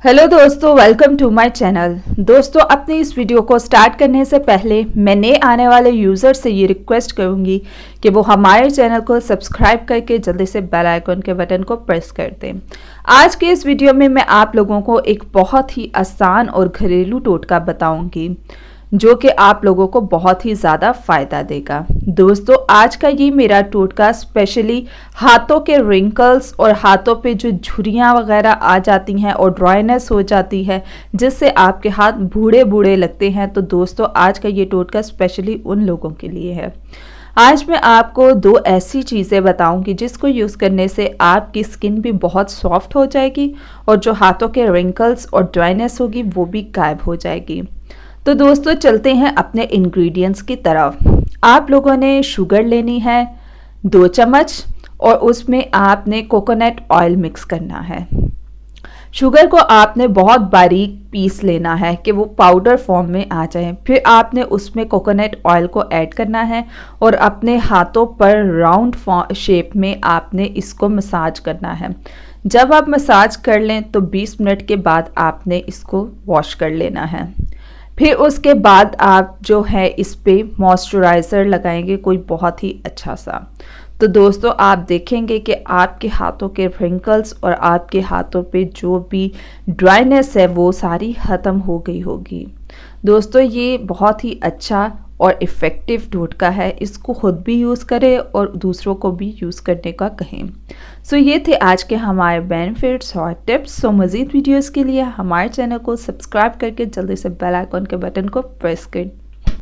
Hello दोस्तों, welcome to my channel. दोस्तों, अपने इस वीडियो को स्टार्ट करने से पहले मैं नए आने वाले यूज़र से ये रिक्वेस्ट करूँगी कि वो हमारे चैनल को सब्सक्राइब करके जल्दी से बेल आइकन के बटन को प्रेस कर दें। आज के इस वीडियो में मैं आप लोगों को एक बहुत ही आसान और घरेलू टोटका बताऊँगी जो कि आप लोगों को बहुत ही ज़्यादा फ़ायदा देगा। दोस्तों, आज का ये मेरा टोटका स्पेशली हाथों के रिंकल्स और हाथों पे जो झुर्रियाँ वगैरह आ जाती हैं और ड्राइनेस हो जाती है जिससे आपके हाथ बूढ़े बूढ़े लगते हैं, तो दोस्तों आज का ये टोटका स्पेशली उन लोगों के लिए है। आज मैं आपको दो ऐसी चीज़ें बताऊंगी जिसको यूज़ करने से आपकी स्किन भी बहुत सॉफ्ट हो जाएगी और जो हाथों के रिंकल्स और ड्राइनेस होगी वो भी गायब हो जाएगी। तो दोस्तों चलते हैं अपने इंग्रेडिएंट्स की तरफ। आप लोगों ने शुगर लेनी है 2 चम्मच और उसमें आपने कोकोनट ऑयल मिक्स करना है। शुगर को आपने बहुत बारीक पीस लेना है कि वो पाउडर फॉर्म में आ जाए। फिर आपने उसमें कोकोनट ऑयल को ऐड करना है और अपने हाथों पर राउंड शेप में आपने इसको मसाज करना है। जब आप मसाज कर लें तो 20 मिनट के बाद आपने इसको वॉश कर लेना है। फिर उसके बाद आप जो है इस पे मॉइस्चराइज़र लगाएंगे कोई बहुत ही अच्छा सा। तो दोस्तों आप देखेंगे कि आपके हाथों के रिंकल्स और आपके हाथों पे जो भी ड्राइनेस है वो सारी ख़त्म हो गई होगी। दोस्तों ये बहुत ही अच्छा और इफ़ेक्टिव टोटका है, इसको खुद भी यूज़ करें और दूसरों को भी यूज़ करने का कहें। सो ये थे आज के हमारे बेनिफिट्स और टिप्स। सो मज़ीद वीडियोस के लिए हमारे चैनल को सब्सक्राइब करके जल्दी से बेल आइकन के बटन को प्रेस कर